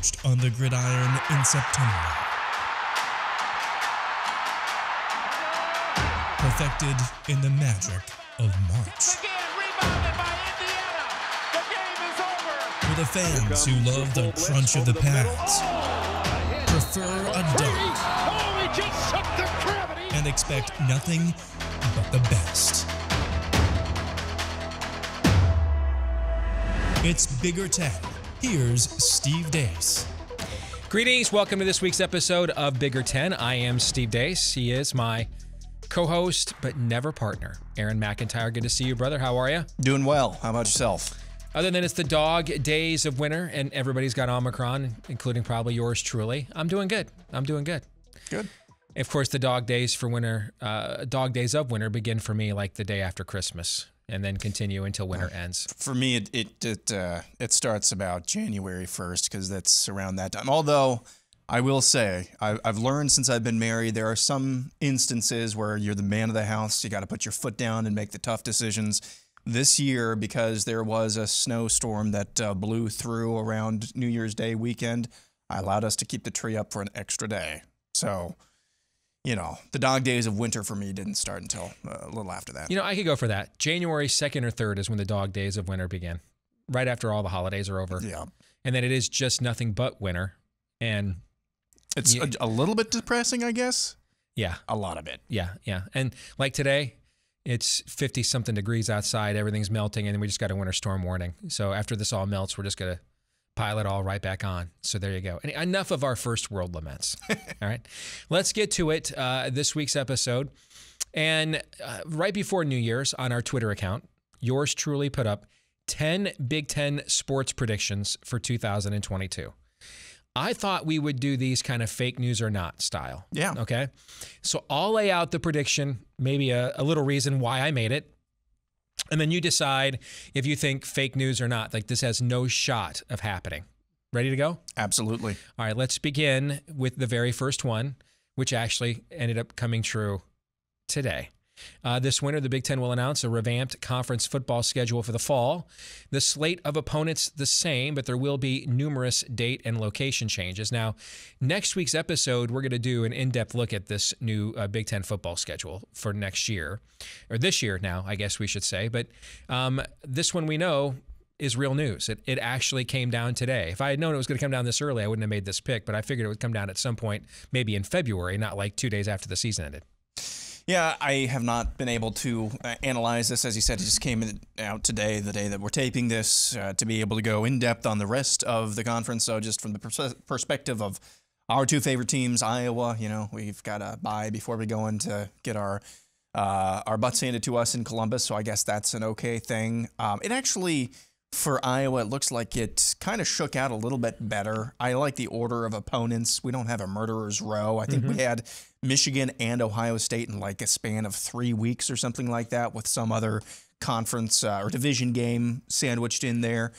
forged on the gridiron in September. Perfected in the magic of March. For the fans who love the crunch of the pads, prefer a dunk, and expect nothing but the best. It's Bigger 10. Here's Steve Dace. Greetings. Welcome to this week's episode of Bigger 10. I am Steve Dace. He is my co-host, but never partner, Aaron McIntyre. Good to see you, brother. How are you? Doing well. How about yourself? Other than it's the dog days of winter and everybody's got Omicron, including probably yours truly, I'm doing good. Good. Of course, the dog days for winter, dog days of winter begin for me like the day after Christmas and then continue until winter ends. For me, it starts about January 1st because that's around that time. Although I will say, I've learned since I've been married, there are some instances where you're the man of the house. You got to put your foot down and make the tough decisions. This year, because there was a snowstorm that blew through around New Year's Day weekend, I allowed us to keep the tree up for an extra day. So, the dog days of winter for me didn't start until a little after that. I could go for that. January 2nd or 3rd is when the dog days of winter begin, right after all the holidays are over. Yeah. And then it is just nothing but winter. And it's a little bit depressing, I guess. Yeah. A lot of it. Yeah. And like today, it's 50-something degrees outside. Everything's melting, and we just got a winter storm warning. So after this all melts, we're just going to pile it all right back on. So there you go. And enough of our first world laments. All right. Let's get to it, this week's episode. And right before New Year's on our Twitter account, yours truly put up 10 Big Ten sports predictions for 2022. I thought we would do these kind of fake news or not style. Yeah. Okay. So I'll lay out the prediction, maybe a little reason why I made it. And then you decide if you think fake news or not, like this has no shot of happening. Ready to go? Absolutely. All right. Let's begin with the very first one, which actually ended up coming true today. This winter, the Big Ten will announce a revamped conference football schedule for the fall. The slate of opponents the same, but there will be numerous date and location changes. Now, next week's episode, we're going to do an in-depth look at this new Big Ten football schedule for next year, or this year now, I guess we should say. But this one we know is real news. It actually came down today. If I had known it was going to come down this early, I wouldn't have made this pick, but I figured it would come down at some point, maybe in February, not like 2 days after the season ended. Yeah, I have not been able to analyze this. As you said, it just came out today, the day that we're taping this, to be able to go in depth on the rest of the conference. So just from the perspective of our two favorite teams, Iowa, we've got a bye before we go in to get our butts handed to us in Columbus. So I guess that's an okay thing. It actually, for Iowa, it looks like it kind of shook out a little bit better. I like the order of opponents. We don't have a murderer's row. I think we had Michigan and Ohio State in like a span of 3 weeks or something like that, with some other conference or division game sandwiched in there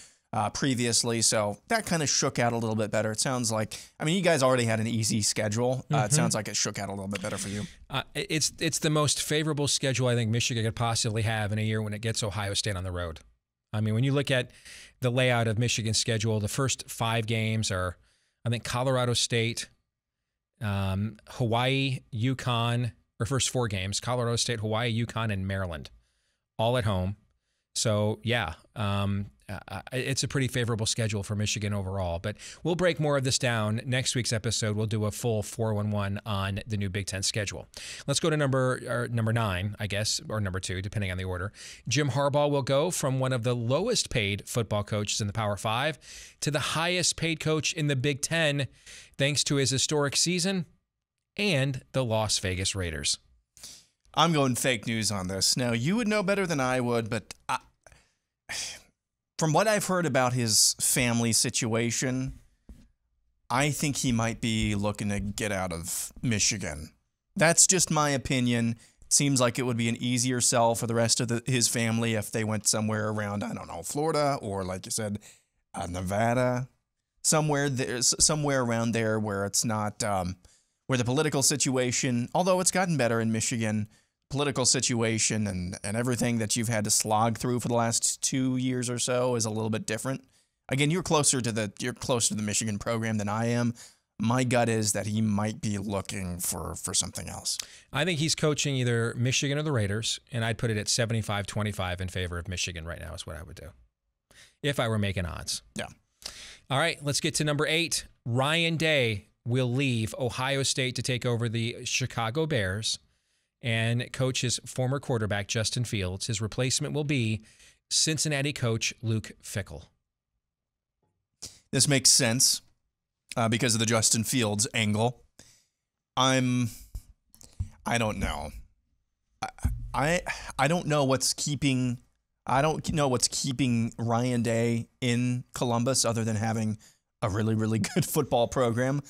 previously. So that kind of shook out a little bit better. It sounds like, you guys already had an easy schedule. It sounds like it shook out a little bit better for you. It's the most favorable schedule I think Michigan could possibly have in a year when it gets Ohio State on the road. When you look at the layout of Michigan's schedule, the first 5 games are, I think, Colorado State, Hawaii, UConn, or first 4 games, Colorado State, Hawaii, UConn, and Maryland, all at home. So, yeah, it's a pretty favorable schedule for Michigan overall. But we'll break more of this down. Next week's episode, we'll do a full 411 on the new Big Ten schedule. Let's go to number 9, I guess, or number 2, depending on the order. Jim Harbaugh will go from one of the lowest paid football coaches in the Power 5 to the highest paid coach in the Big Ten, thanks to his historic season and the Las Vegas Raiders. I'm going fake news on this. Now, you would know better than I would, but from what I've heard about his family situation, I think he might be looking to get out of Michigan. That's just my opinion. Seems like it would be an easier sell for the rest of his family if they went somewhere around, Florida, or like you said, Nevada, somewhere around there where it's not, where the political situation, although it's gotten better in Michigan, political situation and everything that you've had to slog through for the last 2 years or so is a little bit different. Again, you're closer to the Michigan program than I am. My gut is that he might be looking for something else. I think he's coaching either Michigan or the Raiders, and I'd put it at 75-25 in favor of Michigan right now is what I would do if I were making odds. Yeah. All right, let's get to number 8. Ryan Day will leave Ohio State to take over the Chicago Bears and coach his former quarterback, Justin Fields. His replacement will be Cincinnati coach Luke Fickell. This makes sense because of the Justin Fields angle. I don't know. I don't know what's keeping Ryan Day in Columbus other than having a really, really good football program.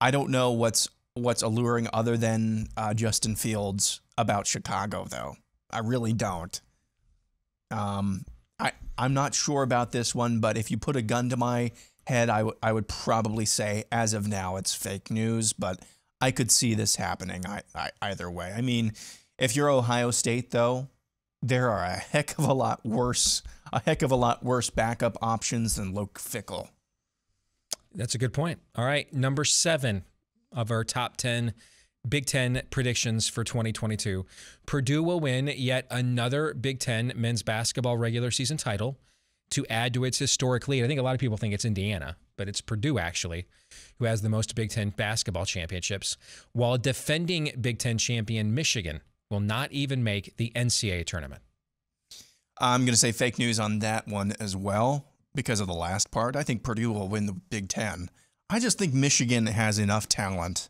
I don't know what's alluring other than Justin Fields about Chicago, though. I really don't. I'm not sure about this one, but if you put a gun to my head, I would probably say as of now it's fake news, but I could see this happening either way. I mean, if you're Ohio State, though, there are a heck of a lot worse backup options than Luke Fickell. That's a good point. All right, number 7 of our top 10 Big Ten predictions for 2022. Purdue will win yet another Big Ten men's basketball regular season title to add to its historic lead. I think a lot of people think it's Indiana, but it's Purdue, actually, who has the most Big Ten basketball championships, while defending Big Ten champion Michigan will not even make the NCAA tournament. I'm going to say fake news on that one as well because of the last part. I think Purdue will win the Big Ten. I just think Michigan has enough talent.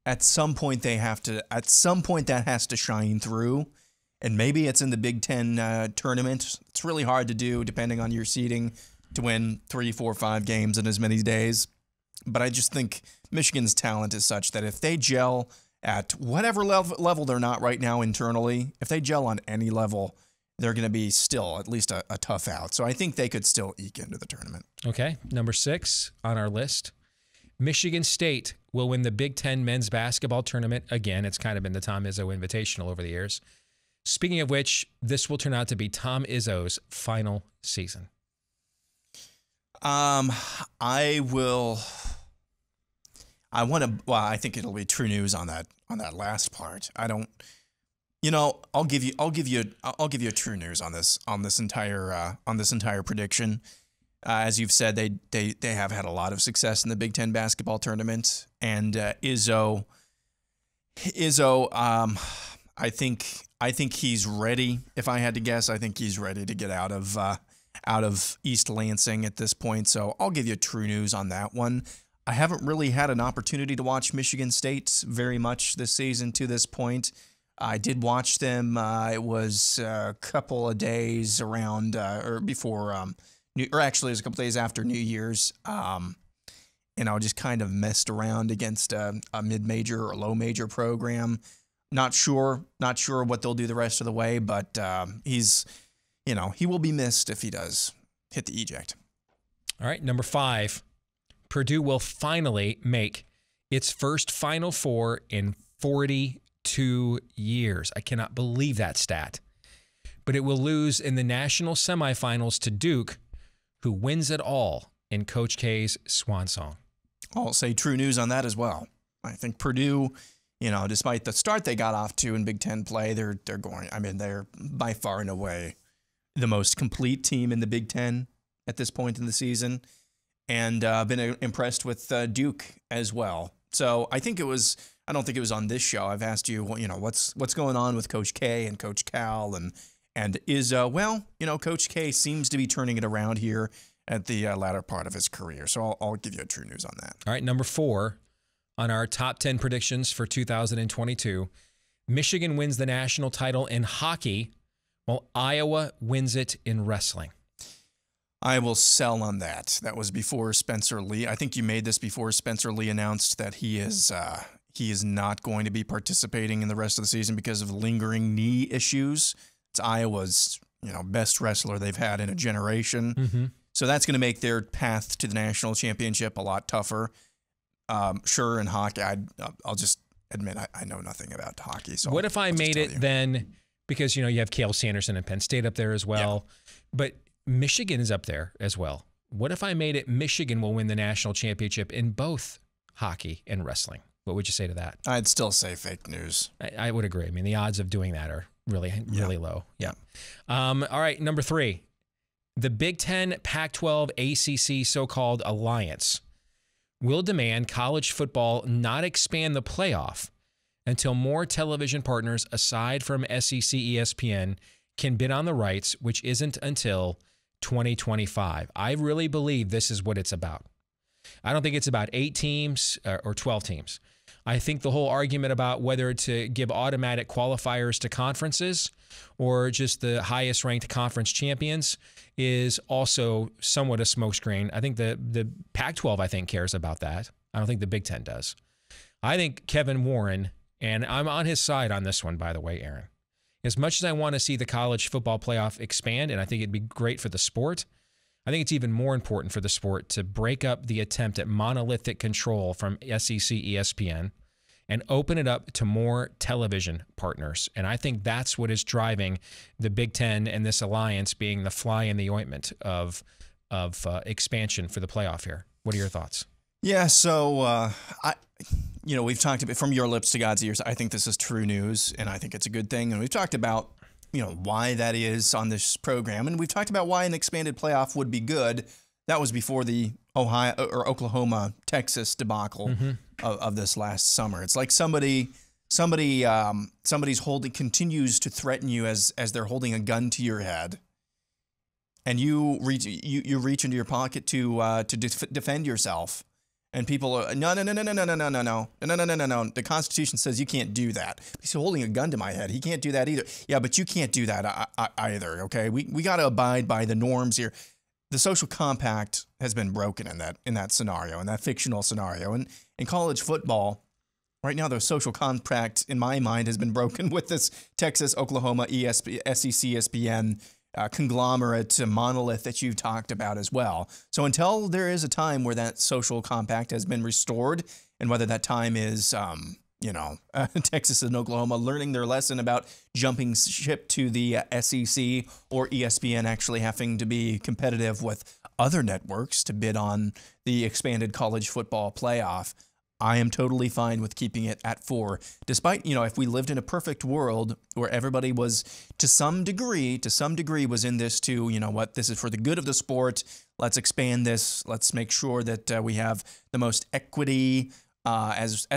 At some point that has to shine through. And maybe it's in the Big Ten tournament. It's really hard to do, depending on your seeding, to win 3, 4, 5 games in as many days. But I just think Michigan's talent is such that if they gel at whatever level they're not right now internally, if they gel on any level, they're going to be still at least a tough out. So I think they could still eke into the tournament. Okay, number 6 on our list. Michigan State will win the Big Ten men's basketball tournament. Again, it's kind of been the Tom Izzo Invitational over the years. Speaking of which, this will turn out to be Tom Izzo's final season. I think it'll be true news on that last part. I'll give you true news on this entire prediction. As you've said, they have had a lot of success in the Big Ten basketball tournament, and Izzo, I think he's ready. If I had to guess, I think he's ready to get out of East Lansing at this point. So I'll give you true news on that one. I haven't really had an opportunity to watch Michigan State very much this season to this point. I did watch them. It was a couple of days around or before, actually it was a couple days after New Year's. And I just kind of messed around against a mid-major or low-major program. Not sure what they'll do the rest of the way, but he will be missed if he does hit the eject. All right, number 5. Purdue will finally make its first Final Four in 42 years. I cannot believe that stat. But it will lose in the national semifinals to Duke, who wins it all in Coach K's swan song. I'll say true news on that as well. I think Purdue, despite the start they got off to in Big Ten play, they're by far and away the most complete team in the Big Ten at this point in the season, and been impressed with Duke as well. So I don't think it was on this show. I've asked you, what's going on with Coach K and Coach Cal and Izzo. Coach K seems to be turning it around here at the latter part of his career. So I'll give you a true news on that. All right, number 4 on our top 10 predictions for 2022. Michigan wins the national title in hockey, while Iowa wins it in wrestling. I will sell on that. That was before Spencer Lee. I think you made this before Spencer Lee announced that he is not going to be participating in the rest of the season because of lingering knee issues. It's Iowa's best wrestler they've had in a generation. Mm-hmm. So that's going to make their path to the national championship a lot tougher. Sure, in hockey, I'll just admit I know nothing about hockey. So what if I made it then, because you have Cale Sanderson and Penn State up there as well, but Michigan is up there as well what if I made it Michigan will win the national championship in both hockey and wrestling? What would you say to that? I'd still say fake news. I would agree. I mean, the odds of doing that are really low. Yeah. All right, number 3. The Big Ten, Pac-12, ACC so-called alliance will demand college football not expand the playoff until more television partners aside from SEC ESPN can bid on the rights, which isn't until 2025. I really believe this is what it's about. I don't think it's about 8 teams or 12 teams. I think the whole argument about whether to give automatic qualifiers to conferences or just the highest ranked conference champions is also somewhat a smokescreen. I think the Pac-12, I think, cares about that. I don't think the Big Ten does. I think Kevin Warren, and I'm on his side on this one, by the way, Aaron. As much as I want to see the college football playoff expand, and I think it'd be great for the sport, I think it's even more important for the sport to break up the attempt at monolithic control from SEC ESPN and open it up to more television partners. And I think that's what is driving the Big Ten and this alliance being the fly in the ointment of expansion for the playoff here. What are your thoughts? Yeah, so we've talked about from your lips to God's ears. I think this is true news, and I think it's a good thing. And we've talked about why that is on this program. And we've talked about why an expanded playoff would be good. That was before the Ohio or Oklahoma, Texas debacle of this last summer. It's like somebody's continues to threaten you as they're holding a gun to your head. And you reach into your pocket to defend yourself. And people are, no. The Constitution says you can't do that. He's holding a gun to my head. He can't do that either. Yeah, but you can't do that either, okay? We got to abide by the norms here. The social compact has been broken in that scenario, in that fictional scenario. And in college football, right now the social compact, in my mind, has been broken with this Texas, Oklahoma, SEC, ESPN conglomerate monolith that you've talked about as well. So until there is a time where that social compact has been restored, and whether that time is, Texas and Oklahoma learning their lesson about jumping ship to the SEC or ESPN actually having to be competitive with other networks to bid on the expanded college football playoff, I am totally fine with keeping it at 4. Despite, if we lived in a perfect world where everybody was to some degree was in this to, this is for the good of the sport. Let's expand this. Let's make sure that we have the most equity as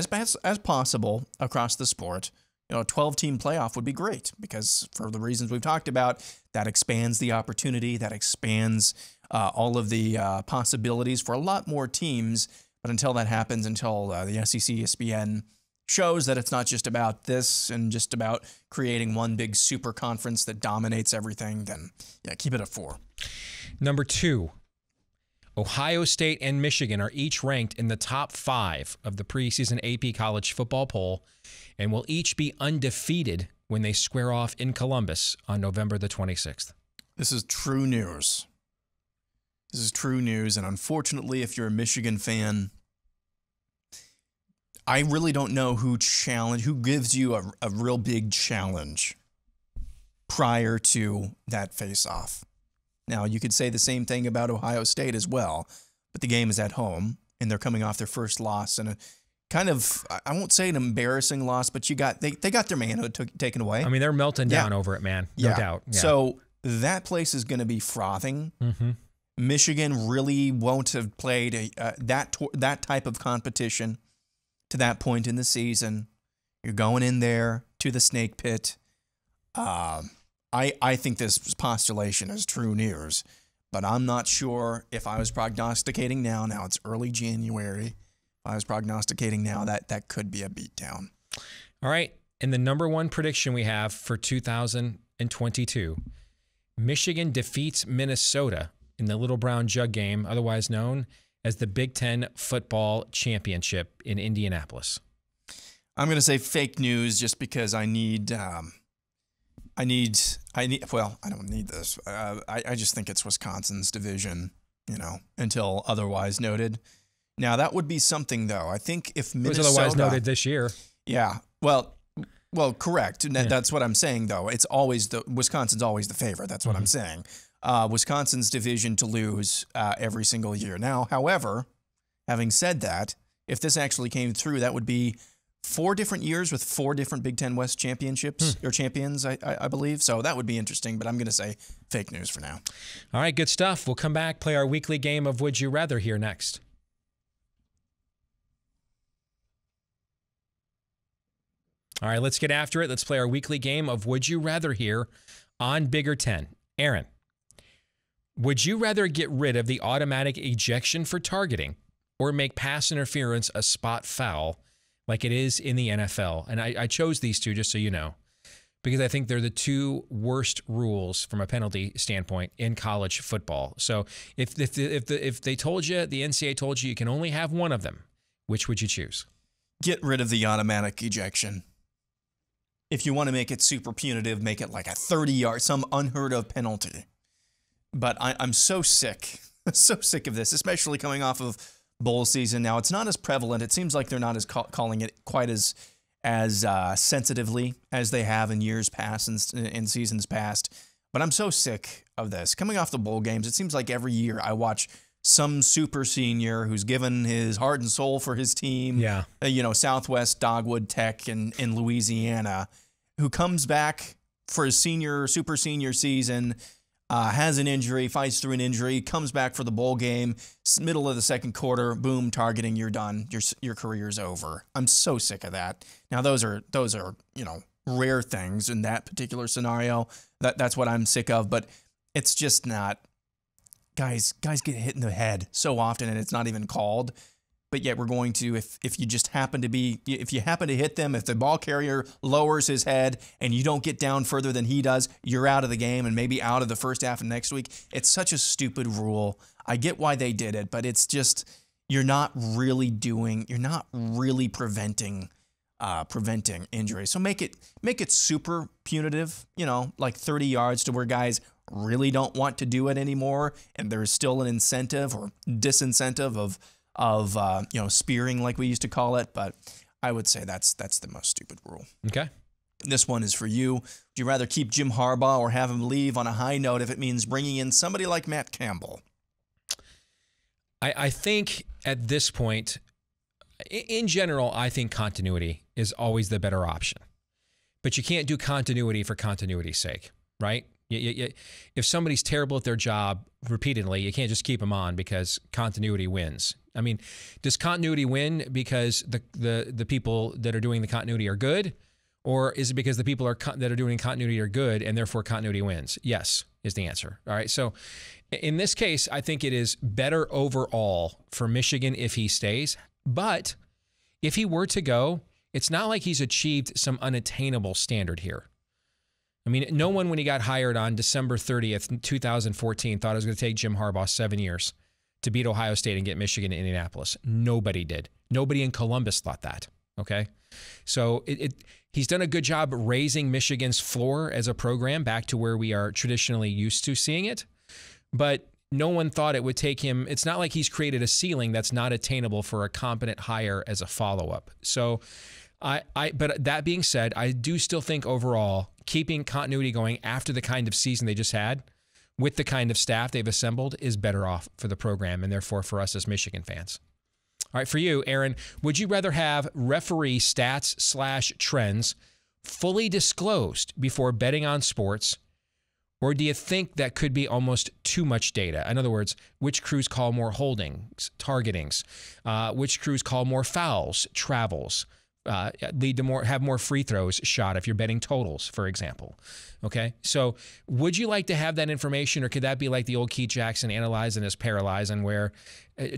possible across the sport. A 12-team playoff would be great because for the reasons we've talked about, that expands the opportunity, that expands all of the possibilities for a lot more teams. But until that happens, until the SEC ESPN shows that it's not just about this and just about creating one big super conference that dominates everything, then keep it at 4. Number 2, Ohio State and Michigan are each ranked in the top 5 of the preseason AP college football poll and will each be undefeated when they square off in Columbus on November the 26th. This is true news. This is true news, and unfortunately, if you're a Michigan fan, I really don't know who gives you a real big challenge prior to that face-off. Now, you could say the same thing about Ohio State as well, but the game is at home, and they're coming off their first loss, and a kind of, I won't say an embarrassing loss, but they got their manhood taken away. I mean, they're melting down over it, man. No doubt. Yeah. So that place is going to be frothing. Mm-hmm. Michigan really won't have played that type of competition to that point in the season. You're going in there to the snake pit. I think this postulation is true news, but I'm not sure if I was prognosticating now it's early January, if I was prognosticating now that could be a beatdown. All right, and the number 1 prediction we have for 2022, Michigan defeats Minnesota in the Little Brown Jug game, otherwise known as the Big Ten Football Championship in Indianapolis. I'm going to say fake news just because I don't need this. I just think it's Wisconsin's division, until otherwise noted. Now, that would be something, though. I think if Minnesota... It was otherwise noted this year. Yeah. Well, correct. That's what I'm saying, though. It's always Wisconsin's always the favorite. That's what I'm saying. Wisconsin's division to lose every single year. Now, however, having said that, if this actually came through, that would be 4 different years with 4 different Big Ten West championships or champions, I believe. So that would be interesting, but I'm going to say fake news for now. All right, good stuff. We'll come back, play our weekly game of Would You Rather here next. All right, let's get after it. Let's play our weekly game of Would You Rather here on Bigger 10. Aaron, would you rather get rid of the automatic ejection for targeting or make pass interference a spot foul like it is in the NFL? And I chose these two just so you know, because I think they're the 2 worst rules from a penalty standpoint in college football. So if they told you, the NCAA told you can only have one of them, which would you choose? Get rid of the automatic ejection. If you want to make it super punitive, make it like a 30-yard, some unheard of penalty. But I'm so sick of this, especially coming off of bowl season. Now, it's not as prevalent. It seems like they're not as calling it quite as sensitively as they have in years past and in seasons past. But I'm so sick of this. Coming off the bowl games, it seems like every year I watch some super senior who's given his heart and soul for his team. Yeah. Southwest Dogwood Tech in Louisiana, who comes back for his super senior season, has an injury, fights through an injury, comes back for the bowl game, middle of the second quarter, boom, targeting, you're done. Your career's over. I'm so sick of that. Now, those are rare things in that particular scenario. That's what I'm sick of, but it's just not. Guys get hit in the head so often, and it's not even called. But yet we're going to, if you happen to hit them, if the ball carrier lowers his head and you don't get down further than he does, you're out of the game and maybe out of the first half of next week. It's such a stupid rule. I get why they did it, but it's just, you're not really preventing injury. So make it super punitive, like 30 yards to where guys really don't want to do it anymore, and there's still an incentive or disincentive of spearing, like we used to call it. But I would say that's the most stupid rule. Okay. This one is for you. Would you rather keep Jim Harbaugh or have him leave on a high note if it means bringing in somebody like Matt Campbell? I think at this point, in general, I think continuity is always the better option. But you can't do continuity for continuity's sake, right? If somebody's terrible at their job repeatedly, you can't just keep them on because continuity wins. I mean, does continuity win because the people that are doing the continuity are good? Or is it because the people that are doing continuity are good and therefore continuity wins? Yes, is the answer. All right. So in this case, I think it is better overall for Michigan if he stays. But if he were to go, it's not like he's achieved some unattainable standard here. I mean, no one, when he got hired on December 30th, 2014, thought it was going to take Jim Harbaugh 7 years to beat Ohio State and get Michigan to Indianapolis. Nobody did. Nobody in Columbus thought that. Okay. So he's done a good job raising Michigan's floor as a program back to where we are traditionally used to seeing it. But no one thought it would take him. It's not like he's created a ceiling that's not attainable for a competent hire as a follow-up. So but that being said, I do still think overall keeping continuity going after the kind of season they just had with the kind of staff they've assembled is better off for the program and therefore for us as Michigan fans. All right, for you, Aaron, would you rather have referee stats/trends fully disclosed before betting on sports, or do you think that could be almost too much data? In other words, which crews call more holdings, targetings, which crews call more fouls, travels, lead to have more free throws shot if you're betting totals, for example. Okay, so would you like to have that information, or could that be like the old Keith Jackson analyzing is paralyzing, where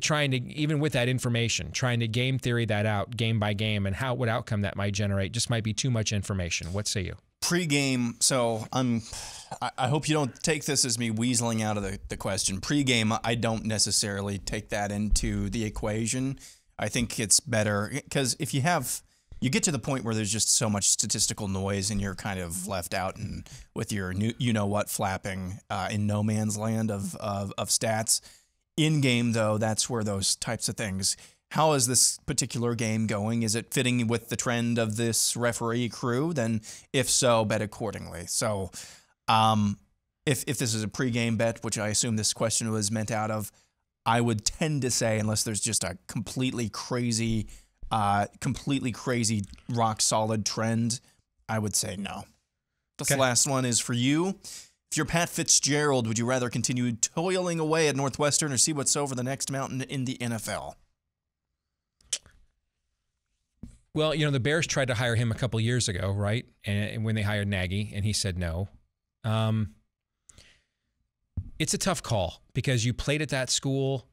trying to, even with that information, trying to game theory that out game by game and what outcome that might generate just might be too much information? What say you? Pre-game, so I hope you don't take this as me weaseling out of the question. Pre-game, I don't necessarily take that into the equation. I think it's better because if you get to the point where there's just so much statistical noise and you're kind of left out and with your you-know-what flapping in no man's land of stats. In-game, though, that's where those types of things. How is this particular game going? Is it fitting with the trend of this referee crew? Then if so, bet accordingly. So if this is a pregame bet, which I assume this question was meant out of, I would tend to say, unless there's just a completely crazy rock solid trend, I would say no. This last one is for you. If you're Pat Fitzgerald, would you rather continue toiling away at Northwestern or see what's over the next mountain in the NFL? Well, the Bears tried to hire him a couple years ago, right? And when they hired Nagy, and he said no. It's a tough call because you played at that school.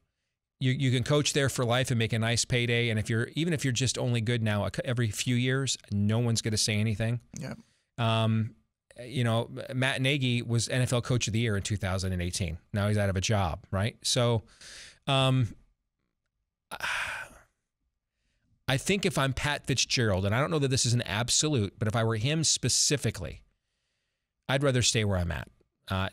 You can coach there for life and make a nice payday. And even if you're just only good now every few years, no one's going to say anything. Yeah. Matt Nagy was NFL Coach of the Year in 2018. Now he's out of a job, right? So, I think if I'm Pat Fitzgerald, and I don't know that this is an absolute, but if I were him specifically, I'd rather stay where I'm at.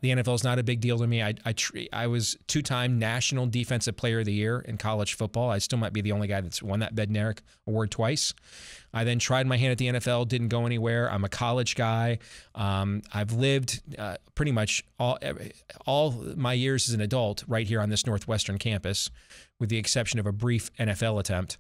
The NFL is not a big deal to me. I was 2-time National Defensive Player of the Year in college football. I still might be the only guy that's won that Bednarik Award twice. I then tried my hand at the NFL, didn't go anywhere. I'm a college guy. I've lived pretty much all my years as an adult right here on this Northwestern campus, with the exception of a brief NFL attempt.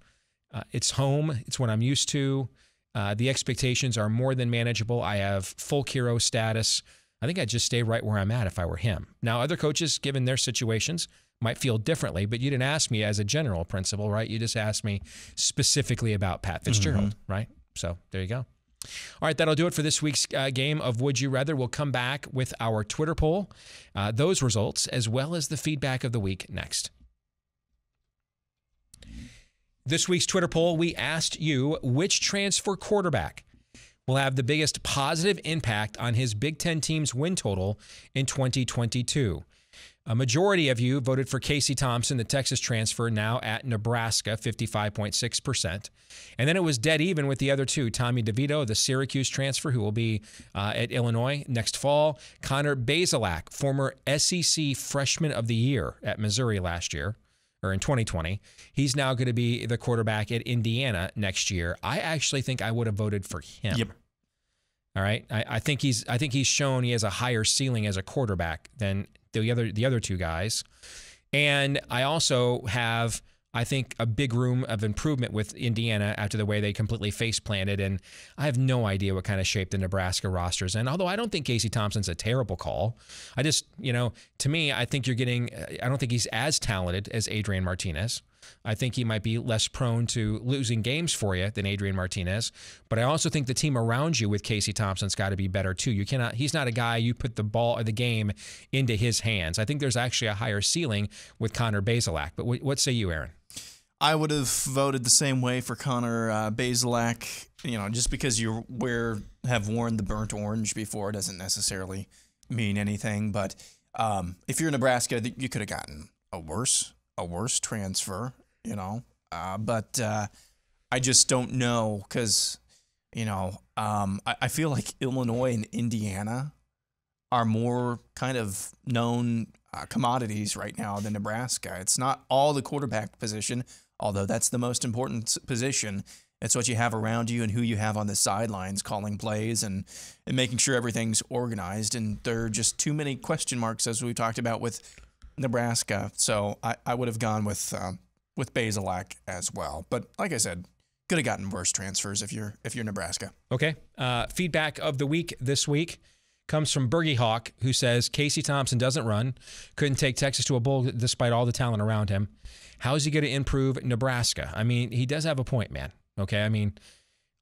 It's home. It's what I'm used to. The expectations are more than manageable. I have full hero status. I think I'd just stay right where I'm at if I were him. Now, other coaches, given their situations, might feel differently, but you didn't ask me as a general principle, right? You just asked me specifically about Pat Fitzgerald, right? So there you go. All right, that'll do it for this week's game of Would You Rather. We'll come back with our Twitter poll, those results, as well as the feedback of the week next. This week's Twitter poll, we asked you, which transfer quarterback will have the biggest positive impact on his Big Ten team's win total in 2022? A majority of you voted for Casey Thompson, the Texas transfer, now at Nebraska, 55.6%. And then it was dead even with the other two, Tommy DeVito, the Syracuse transfer, who will be at Illinois next fall. Connor Basilak, former SEC Freshman of the Year at Missouri last year, or in 2020. He's now going to be the quarterback at Indiana next year. I actually think I would have voted for him. Yep. All right. I think he's shown he has a higher ceiling as a quarterback than the other two guys. And I also have, I think, a big room of improvement with Indiana after the way they completely face planted. And I have no idea what kind of shape the Nebraska roster's in. Although I don't think Casey Thompson's a terrible call. I just, to me, I think I don't think he's as talented as Adrian Martinez. I think he might be less prone to losing games for you than Adrian Martinez. But I also think the team around you with Casey Thompson's got to be better too. He's not a guy you put the ball or the game into his hands. I think there's actually a higher ceiling with Connor Basilak. But what say you, Aaron? I would have voted the same way for Connor Basilak. Just because you have worn the burnt orange before doesn't necessarily mean anything. But if you're Nebraska, you could have gotten a worse transfer. But I just don't know because I feel like Illinois and Indiana are more kind of known commodities right now than Nebraska. It's not all the quarterback position, although that's the most important position. It's what you have around you and who you have on the sidelines calling plays and making sure everything's organized. And there are just too many question marks, as we talked about with Nebraska. So I would have gone with Basilak as well. But like I said, could have gotten worse transfers if you're Nebraska. Okay. Feedback of the week this week comes from Bergie Hawk, who says Casey Thompson doesn't run, couldn't take Texas to a bowl despite all the talent around him. How is he going to improve Nebraska? I mean, he does have a point, man. Okay, I mean,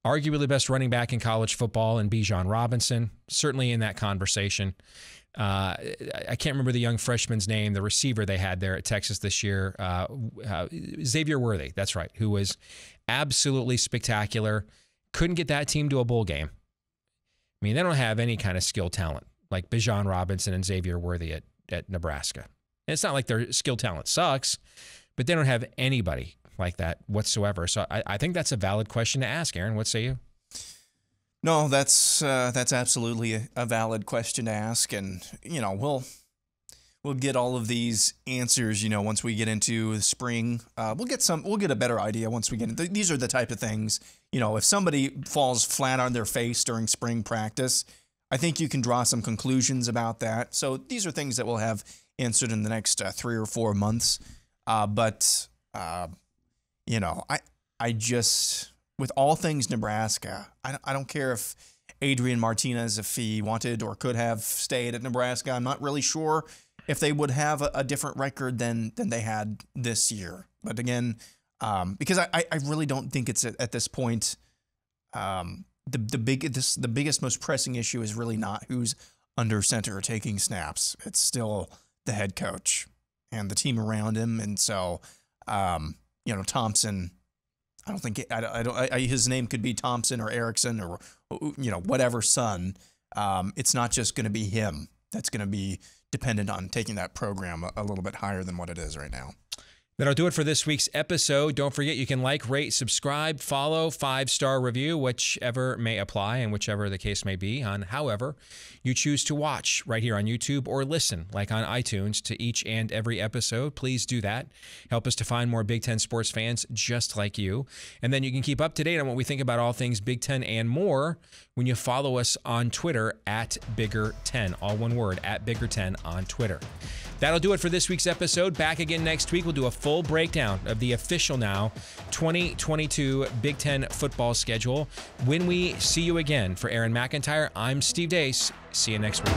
arguably the best running back in college football, and Bijan Robinson, certainly in that conversation. I can't remember the young freshman's name, the receiver they had there at Texas this year, Xavier Worthy, that's right, who was absolutely spectacular. Couldn't get that team to a bowl game. I mean, they don't have any kind of skill talent like Bijan Robinson and Xavier Worthy at Nebraska. And it's not like their skill talent sucks, but they don't have anybody like that whatsoever. So I think that's a valid question to ask, Aaron. What say you? No, that's absolutely a valid question to ask, and we'll get all of these answers. Once we get into the spring, we'll get a better idea once we get into. These are the type of things. If somebody falls flat on their face during spring practice, I think you can draw some conclusions about that. So these are things that we'll have answered in the next 3 or 4 months. But I just, with all things Nebraska, I don't care if Adrian Martinez, if he wanted or could have stayed at Nebraska, I'm not really sure if they would have a different record than they had this year. But again, because I really don't think it's at this point, the biggest, most pressing issue is really not who's under center or taking snaps. It's still the head coach and the team around him. And so, Thompson, I don't think his name could be Thompson or Erickson or, whatever son. It's not just going to be him that's going to be dependent on taking that program a little bit higher than what it is right now. That'll do it for this week's episode. Don't forget you can like, rate, subscribe, follow, 5-star review, whichever may apply and whichever the case may be on however you choose to watch right here on YouTube or listen like on iTunes to each and every episode. Please do that. Help us to find more Big Ten sports fans just like you. And then you can keep up to date on what we think about all things Big Ten and more when you follow us on Twitter at Bigger10, all one word, at Bigger10 on Twitter. That'll do it for this week's episode. Back again next week. We'll do a full breakdown of the official now 2022 Big Ten football schedule. When we see you again, for Aaron McIntyre, I'm Steve Dace. See you next week.